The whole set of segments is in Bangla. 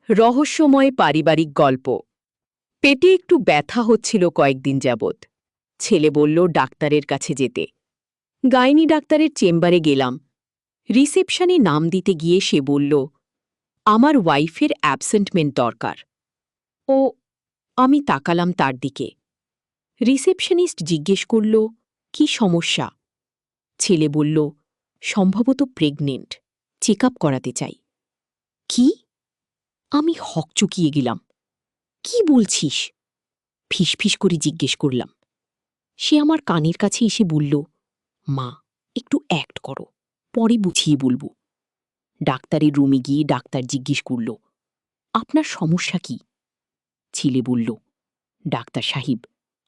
রহস্যময় পারিবারিক গল্প। পেটে একটু ব্যথা হচ্ছিল কয়েকদিন যাবৎ। ছেলে বলল ডাক্তারের কাছে যেতে। গাইনি ডাক্তারের চেম্বারে গেলাম। রিসেপশনে নাম দিতে গিয়ে সে বলল, আমার ওয়াইফের অ্যাবসেন্টমেন্ট দরকার। ও আমি তাকালাম তার দিকে। রিসেপশনিস্ট জিজ্ঞেস করল, কি সমস্যা? ছেলে বলল, সম্ভবত প্রেগনেন্ট, চেক আপ করাতে চাই। কি? আমি হকচকিয়ে গেলাম। কি বলছিস? ফিসফিস করে জিজ্ঞেস করলাম। সে আমার কানের কাছে এসে বলল, মা, একটু অ্যাক্ট করো, পরে বুঝিয়ে বলবো। ডাক্তারের রুমে গিয়ে ডাক্তার জিজ্ঞেস করল, আপনার সমস্যা কি? ছেলে বলল, ডাক্তার সাহেব,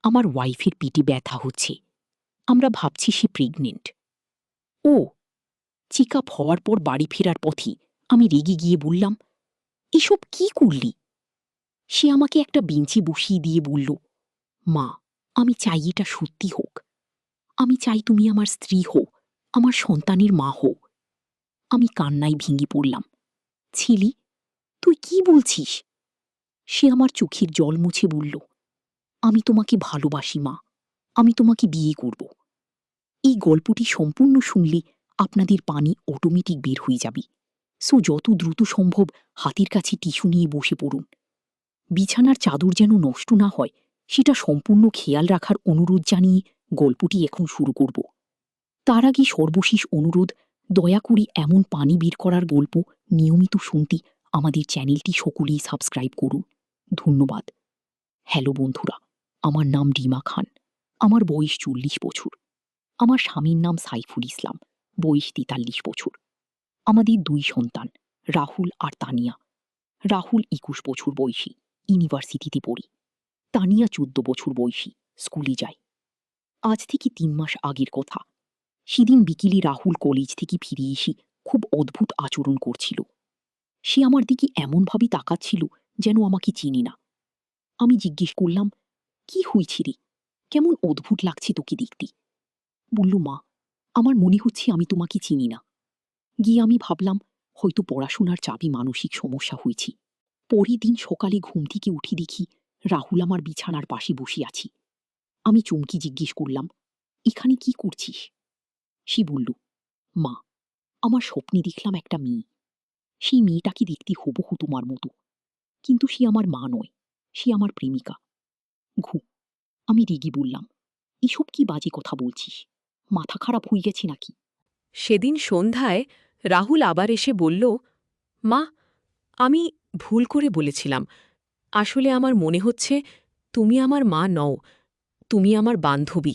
আমার ওয়াইফের পেটে ব্যথা হচ্ছে, আমরা ভাবছি সে প্রেগনেন্ট। ও! চেক আপ হওয়ার পর বাড়ি ফেরার পথে আমি রেগে গিয়ে বললাম, এসব কি করলি? সে আমাকে একটা বেঞ্চে বসিয়ে দিয়ে বলল, মা, আমি চাই এটা সত্যি হোক। আমি চাই তুমি আমার স্ত্রী হও, আমার সন্তানের মা হও। আমি কান্নায় ভেঙে পড়লাম। ছেলে, তুই কি বলছিস? সে আমার চোখের জল মুছে বলল, আমি তোমাকে ভালোবাসি মা, আমি তোমাকে বিয়ে করব। এই গল্পটি সম্পূর্ণ শুনলে আপনাদের পানি অটোমেটিক বের হয়ে যাবে। সো যত দ্রুত সম্ভব হাতের কাছে টিস্যু নিয়ে বসে পড়ুন। বিছানার চাদর যেন নষ্ট না হয় সেটা সম্পূর্ণ খেয়াল রাখার অনুরোধ জানিয়ে গল্পটি এখন শুরু করব। তার আগে সর্বশেষ অনুরোধ, দয়া করে এমন পানি বের করার গল্প নিয়মিত শুনতে আমাদের চ্যানেলটি সকলেই সাবস্ক্রাইব করুন। ধন্যবাদ। হ্যালো বন্ধুরা, আমার নাম রিমা খান। আমার বয়স 40 বছর। আমার স্বামীর নাম সাইফুল ইসলাম, বয়স 43 বছর। আমাদের 2 সন্তান, রাহুল আর তানিয়া। রাহুল 21 বছর বয়সী, ইউনিভার্সিটিতে পড়ে। তানিয়া 14 বছর বয়সী, স্কুলে যায়। আজ থেকে 3 মাস আগের কথা। সেদিন বিকেলে রাহুল কলেজ থেকে ফিরে এসে খুব অদ্ভুত আচরণ করছিল। সে আমার দিকে এমনভাবে তাকাচ্ছিল যেন আমাকে চিনি না। আমি জিজ্ঞেস করলাম, কি হয়েছে রে, কেমন অদ্ভুত লাগছে তোকে দেখতে? বলল, মা, আমার মনে হচ্ছে আমি তোমাকে চিনি না। গিয়ে আমি ভাবলাম হয়তো পড়াশোনার চাপে মানসিক সমস্যা হয়েছে। পরের দিন সকালে ঘুম থেকে উঠে দেখি রাহুল আমার বিছানার পাশে বসে আছি। আমি চমকে জিজ্ঞেস করলাম, এখানে কি করছিস? সে বলল, মা, আমার স্বপ্নে দেখলাম একটা মেয়ে। সেই মেয়েটাকে দেখতে হুবহু তোমার মতো, কিন্তু সে আমার মা নয়, সে আমার প্রেমিকা। ঘু। আমি রেগে বললাম, এসব কি বাজে কথা বলছিস? মাথা খারাপ হয়ে গেছে নাকি? সেদিন সন্ধ্যায় রাহুল আবার এসে বলল, মা, আমি ভুল করে বলেছিলাম। আসলে আমার মনে হচ্ছে তুমি আমার মা নও, তুমি আমার বান্ধবী।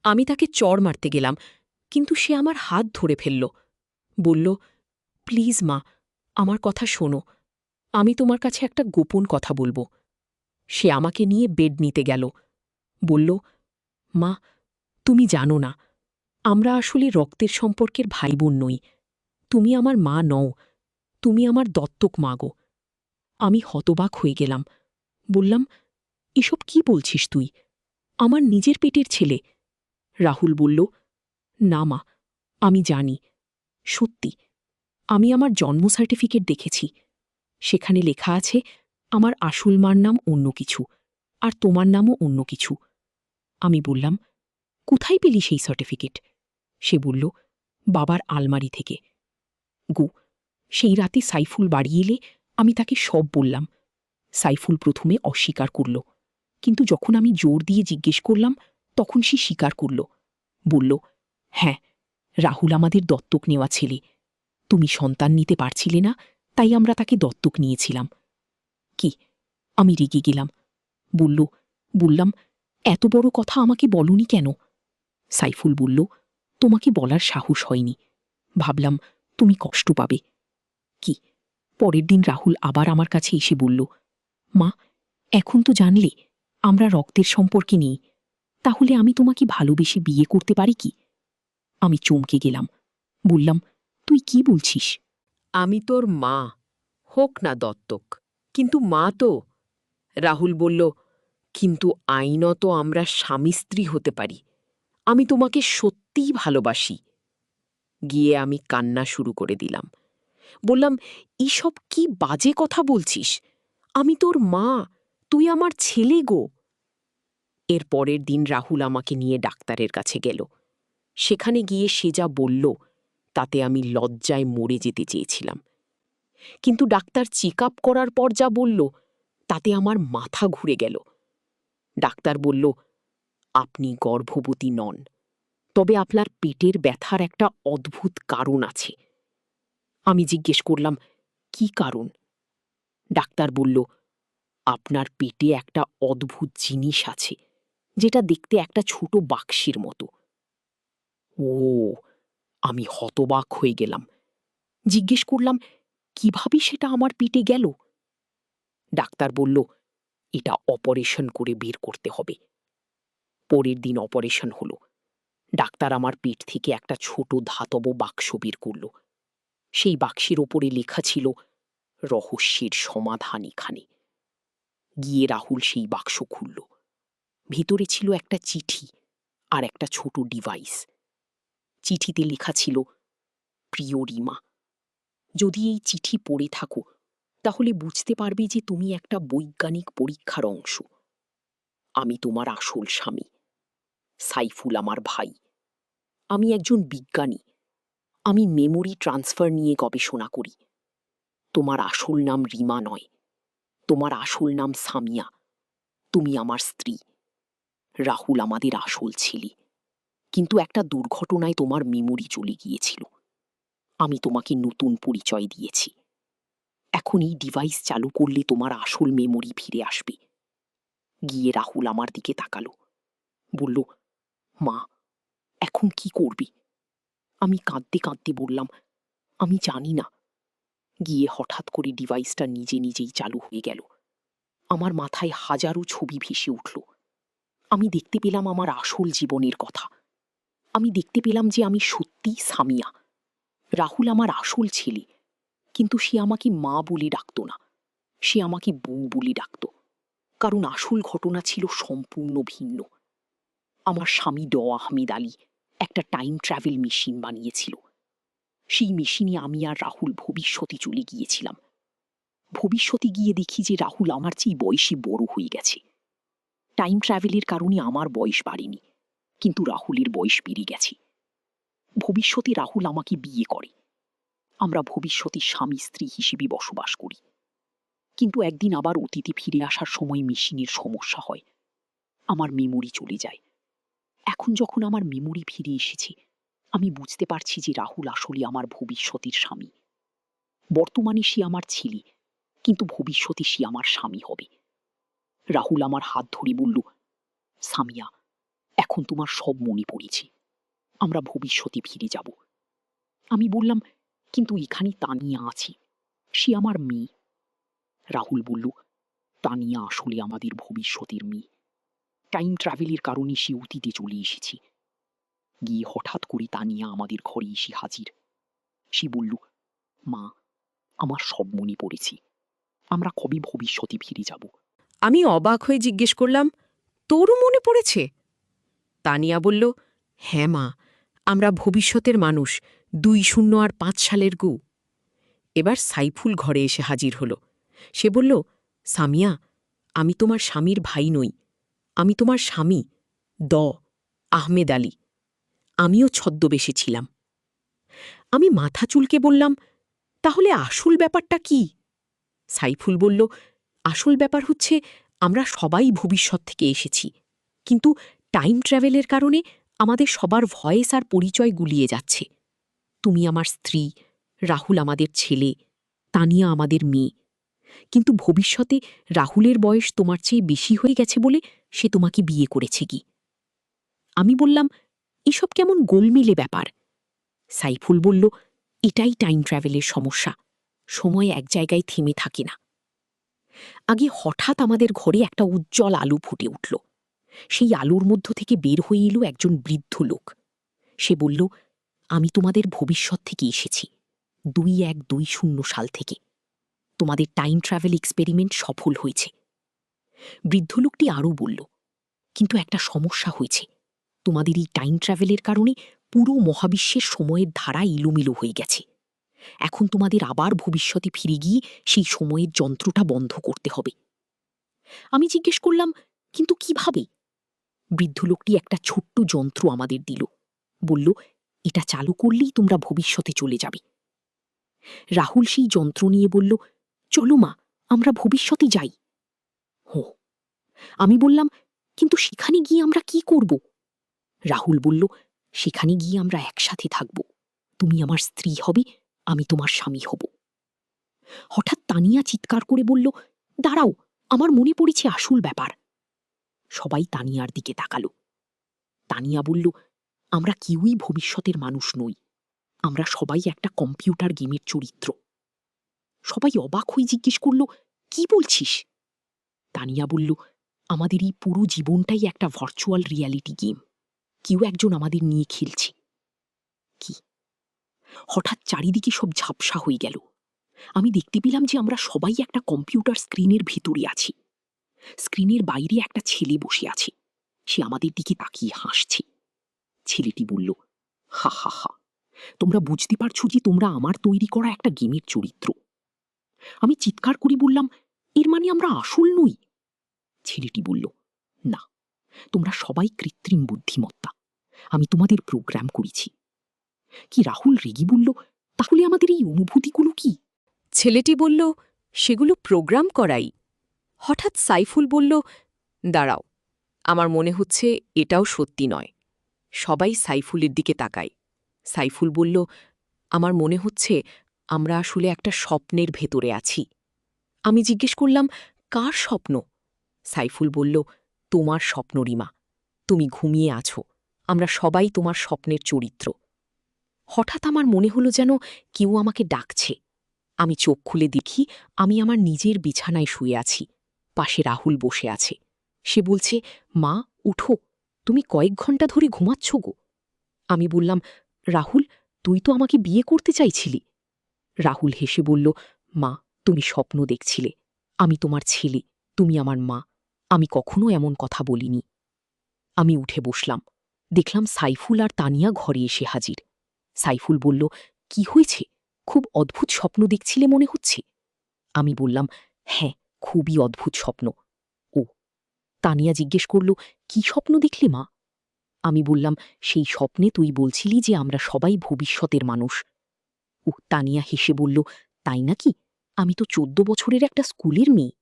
আমি তাকে চড় মারতে গেলাম, কিন্তু সে আমার হাত ধরে ফেলল। বলল, প্লিজ মা, আমার কথা শোনো, আমি তোমার কাছে একটা গোপন কথা বলবো। সে আমাকে নিয়ে বেড নিতে গেল। বলল, মা, তুমি জানো না, আমরা আসলে রক্তের সম্পর্কের ভাই বোন নই। তুমি আমার মা নও, তুমি আমার দত্তক মা গো। আমি হতবাক হয়ে গেলাম। বললাম, এসব কি বলছিস তুই? আমার নিজের পেটের ছেলে। রাহুল বলল, না মা, আমি জানি, সত্যি। আমি আমার জন্ম সার্টিফিকেট দেখেছি, সেখানে লেখা আছে আমার আসল মার নাম অন্য কিছু, আর তোমার নামও অন্য কিছু। আমি বললাম, কোথায় পেলি সেই সার্টিফিকেট? সে বলল, বাবার আলমারি থেকে। গো, সেই রাতে সাইফুল বাড়ি এলে আমি তাকে সব বললাম। সাইফুল প্রথমে অস্বীকার করল, কিন্তু যখন আমি জোর দিয়ে জিজ্ঞেস করলাম তখন সে স্বীকার করল। বলল, হ্যাঁ, রাহুল আমাদের দত্তক নেওয়া ছেলে। তুমি সন্তান নিতে পারছিলে না, তাই আমরা তাকে দত্তক নিয়েছিলাম। কি? আমি রেগে গেলাম। বললাম, এত বড় কথা আমাকে বলনি কেন? সাইফুল বলল, তোমাকে বলার সাহস হয়নি, ভাবলাম তুমি কষ্ট পাবে। কি? পরের দিন রাহুল আবার আমার কাছে এসে বলল, মা, এখন তো জানলে আমরা রক্তের সম্পর্কে নেই, তাহলে আমি তোমাকে ভালোবেসে বিয়ে করতে পারি কি? আমি চমকে গেলাম। বললাম, তুই কি বলছিস? আমি তোর মা, হোক না দত্তক, কিন্তু মা তো। রাহুল বলল, কিন্তু আইনত আমরা স্বামী স্ত্রী হতে পারি। আমি তোমাকে সত্যিই ভালোবাসি। গিয়ে আমি কান্না শুরু করে দিলাম। বললাম, এসব কি বাজে কথা বলছিস? আমি তোর মা, তুই আমার ছেলে গো। এর পরের দিন রাহুল আমাকে নিয়ে ডাক্তারের কাছে গেল। সেখানে গিয়ে সে যা বলল তাতে আমি লজ্জায় মরে যেতে চেয়েছিলাম। কিন্তু ডাক্তার চেক আপ করার পর যা বলল তাতে আমার মাথা ঘুরে গেল। ডাক্তার বলল, আপনি গর্ভবতী নন, তবে আপনার পেটের ব্যথার একটা অদ্ভুত কারণ আছে। আমি জিজ্ঞেস করলাম, কি কারণ? ডাক্তার বলল, আপনার পেটে একটা অদ্ভুত জিনিস আছে, যেটা দেখতে একটা ছোট বাক্সের মতো। ও! আমি হতবাক হয়ে গেলাম। জিজ্ঞেস করলাম, কিভাবে সেটা আমার পেটে গেল? ডাক্তার বলল, এটা অপারেশন করে বের করতে হবে। পরের দিন অপারেশন হলো। ডাক্তার আমার পেট থেকে একটা ছোট ধাতব বাক্স বের করল। সেই বাক্সের ওপরে লেখা ছিল, রহস্যের সমাধান এখানে। গিয়ে রাহুল সেই বাক্স খুলল। ভিতরে ছিল একটা চিঠি আর একটা ছোট ডিভাইস। চিঠিতে লেখা ছিল, প্রিয় রিমা, যদি এই চিঠি পড়ে থাকো তাহলে বুঝতে পারবে যে তুমি একটা বৈজ্ঞানিক পরীক্ষার অংশ। আমি তোমার আসল স্বামী, সাইফুল আমার ভাই। আমি একজন বিজ্ঞানী। আমি মেমোরি ট্রান্সফার নিয়ে গবেষণা করি। তোমার আসল নাম রিমা নয়, তোমার আসল নাম সামিয়া। তুমি আমার স্ত্রী। রাহুল আমাদের আসল ছেলে, কিন্তু একটা দুর্ঘটনায় তোমার মেমোরি চলে গিয়েছিল। আমি তোমাকে নতুন পরিচয় দিয়েছি। এখন এই ডিভাইস চালু করলে তোমার আসল মেমোরি ফিরে আসবে। গিয়ে রাহুল আমার দিকে তাকালো, বলল, মা, এখন কি করবি? আমি কাঁদতে কাঁদতে বললাম, আমি জানি না। গিয়ে হঠাৎ করে ডিভাইসটা নিজে নিজেই চালু হয়ে গেল। আমার মাথায় হাজারো ছবি ভেসে উঠল। আমি দেখতে পেলাম আমার আসল জীবনের কথা। আমি দেখতে পেলাম যে আমি সত্যিই সামিয়া। রাহুল আমার আসল ছেলে, কিন্তু সে আমাকে মা বলে ডাকত না, সে আমাকে বউ বলে ডাকত। কারণ আসল ঘটনা ছিল সম্পূর্ণ ভিন্ন। আমার স্বামী আহমেদ আলী একটা টাইম ট্রাভেল মেশিন বানিয়েছিল। সেই মেশিনে আমি আর রাহুল ভবিষ্যতে চলে গিয়েছিলাম। ভবিষ্যতে গিয়ে দেখি যে রাহুল আমার চেয়ে বয়সে বড় হয়ে গেছে। টাইম ট্রাভেলের কারণে আমার বয়স বাড়েনি, কিন্তু রাহুলের বয়স বেড়ে গেছে। ভবিষ্যতে রাহুল আমাকে বিয়ে করে। আমরা ভবিষ্যতে স্বামী স্ত্রী হিসেবে বসবাস করি। কিন্তু একদিন আবার অতীতে ফিরে আসার সময় মেশিনের সমস্যা হয়। আমার মেমোরি চলে যায়। এখন যখন আমার মেমোরি ফিরে এসেছে, আমি বুঝতে পারছি যে রাহুল আসলে আমার ভবিষ্যতের স্বামী। বর্তমানে সে আমার ছেলে, কিন্তু ভবিষ্যতে সে আমার স্বামী হবে। রাহুল আমার হাত ধরে বলল, সামিয়া, এখন তোমার সব মনে পড়েছে। আমরা ভবিষ্যতে ফিরে যাব। আমি বললাম, কিন্তু এখানে তানিয়া আছে, সে আমার মেয়ে। রাহুল বলল, তানিয়া আসলে আমাদের ভবিষ্যতের মেয়ে। টাইম ট্রাভেলের কারণে সে অতীতে চলে এসেছে। গিয়ে হঠাৎ করে তানিয়া আমাদের ঘরে এসে হাজির। সে বলল, মা, আমার সব মনে পড়েছে। আমরা কবে ভবিষ্যতে ফিরে যাব? আমি অবাক হয়ে জিজ্ঞেস করলাম, তোরও মনে পড়েছে? তানিয়া বলল, হ্যাঁ মা, আমরা ভবিষ্যতের মানুষ, 20 আর 5 সালের গু। এবার সাইফুল ঘরে এসে হাজির হল। সে বলল, সামিয়া, আমি তোমার স্বামীর ভাই নই, আমি তোমার স্বামী আহমেদ আলী। আমিও ছদ্মবেশে ছিলাম। আমি মাথা চুলকে বললাম, তাহলে আসল ব্যাপারটা কি? সাইফুল বলল, আসল ব্যাপার হচ্ছে আমরা সবাই ভবিষ্যৎ থেকে এসেছি, কিন্তু টাইম ট্রাভেলের কারণে আমাদের সবার ভয়েস আর পরিচয় গুলিয়ে যাচ্ছে। তুমি আমার স্ত্রী, রাহুল আমাদের ছেলে, তানিয়া আমাদের মেয়ে। কিন্তু ভবিষ্যতে রাহুলের বয়স তোমার চেয়ে বেশি হয়ে গেছে বলে সে তোমাকে বিয়ে করেছে কি? আমি বললাম, এসব কেমন গোলমেলে ব্যাপার? সাইফুল বলল, এটাই টাইম ট্রাভেলের সমস্যা, সময় এক জায়গায় থেমে থাকে না। আগে হঠাৎ আমাদের ঘরে একটা উজ্জ্বল আলো ফুটে উঠল। সেই আলোর মধ্য থেকে বের হয়ে এলো একজন বৃদ্ধ লোক। সে বলল, আমি তোমাদের ভবিষ্যৎ থেকে এসেছি, 2120 সাল থেকে। তোমাদের টাইম ট্রাভেল এক্সপেরিমেন্ট সফল হয়েছে। বৃদ্ধ লোকটি আরও বলল, কিন্তু একটা সমস্যা হয়েছে। তোমাদের এই টাইম ট্রাভেলের কারণে পুরো মহাবিশ্বের সময়ের ধারা এলোমেলো হয়ে গেছে। এখন তোমাদের আবার ভবিষ্যতে ফিরে গিয়ে সেই সময়ের যন্ত্রটা বন্ধ করতে হবে। আমি জিজ্ঞেস করলাম, কিন্তু কিভাবে? বৃদ্ধ লোকটি একটা ছোট্ট যন্ত্র আমাদের দিল। বলল, এটা চালু করলেই তোমরা ভবিষ্যতে চলে যাবে। রাহুল সেই যন্ত্র নিয়ে বলল, চলো মা, আমরা ভবিষ্যতে যাই। হো। আমি বললাম, কিন্তু সেখানে গিয়ে আমরা কি করব? রাহুল বলল, সেখানে গিয়ে আমরা একসাথে থাকব। তুমি আমার স্ত্রী হবে, আমি তোমার স্বামী হব। হঠাৎ তানিয়া চিৎকার করে বলল, দাঁড়াও, আমার মনে পড়েছে আসল ব্যাপার। সবাই তানিয়ার দিকে তাকালো। তানিয়া বলল, আমরা কেউই ভবিষ্যতের মানুষ নই, আমরা সবাই একটা কম্পিউটার গেমের চরিত্র। সবাই অবাক হয়ে জিজ্ঞেস করল, কি বলছিস? তানিয়া বলল, আমাদের এই পুরো জীবনটাই একটা ভার্চুয়াল রিয়ালিটি গেম, কেউ একজন আমাদের নিয়ে খেলছে। কি? হঠাৎ চারিদিকে সব ঝাপসা হয়ে গেল। আমি দেখতে পেলাম যে আমরা সবাই একটা কম্পিউটার স্ক্রিনের ভিতরে আছি। স্ক্রিনের বাইরে একটা ছেলে বসে আছে, সে আমাদের দিকে তাকিয়ে হাসছে। ছেলেটি বলল, হা হা হা, তোমরা বুঝতে পারছো যে তোমরা আমার তৈরি করা একটা গেমের চরিত্র? আমি চিৎকার করে বললাম, এর মানে আমরা আসল নই? ছেলেটি বলল, না, তোমরা সবাই কৃত্রিম বুদ্ধিমত্তা, আমি তোমাদের প্রোগ্রাম করেছি। কি? রাহুল রেগে বলল, তাহলে আমাদের এই অনুভূতিগুলো কি? ছেলেটি বলল, সেগুলো প্রোগ্রাম করাই। হঠাৎ সাইফুল বলল, দাঁড়াও, আমার মনে হচ্ছে এটাও সত্যি নয়। সবাই সাইফুলের দিকে তাকায়। সাইফুল বলল, আমার মনে হচ্ছে আমরা আসলে একটা স্বপ্নের ভেতরে আছি। আমি জিজ্ঞেস করলাম, কার স্বপ্ন? সাইফুল বলল, তোমার স্বপ্ন রিমা, তুমি ঘুমিয়ে আছো, আমরা সবাই তোমার স্বপ্নের চরিত্র। হঠাৎ আমার মনে হলো যেন কেউ আমাকে ডাকছে। আমি চোখ খুলে দেখি আমি আমার নিজের বিছানায় শুয়ে আছি, পাশে রাহুল বসে আছে। সে বলছে, মা উঠো, তুমি কয়েক ঘন্টা ধরে ঘুমাচ্ছ গো। আমি বললাম, রাহুল, তুই তো আমাকে বিয়ে করতে চাইছিলি। রাহুল হেসে বলল, মা, তুমি স্বপ্ন দেখছিলে, আমি তোমার ছেলে, তুমি আমার মা, আমি কখনো এমন কথা বলিনি। আমি উঠে বসলাম, দেখলাম সাইফুল আর তানিয়া ঘরে এসে হাজির। সাইফুল বলল, কি হয়েছে? খুব অদ্ভুত স্বপ্ন দেখছিলে মনে হচ্ছে। আমি বললাম, হ্যাঁ, খুবই অদ্ভুত স্বপ্ন। ও। তানিয়া জিজ্ঞেস করল, কি স্বপ্ন দেখলে মা? আমি বললাম, সেই স্বপ্নে তুই বলছিলি যে আমরা সবাই ভবিষ্যতের মানুষ। ও। তানিয়া হেসে বলল, তাই নাকি? আমি তো 14 বছরের একটা স্কুলের মেয়ে।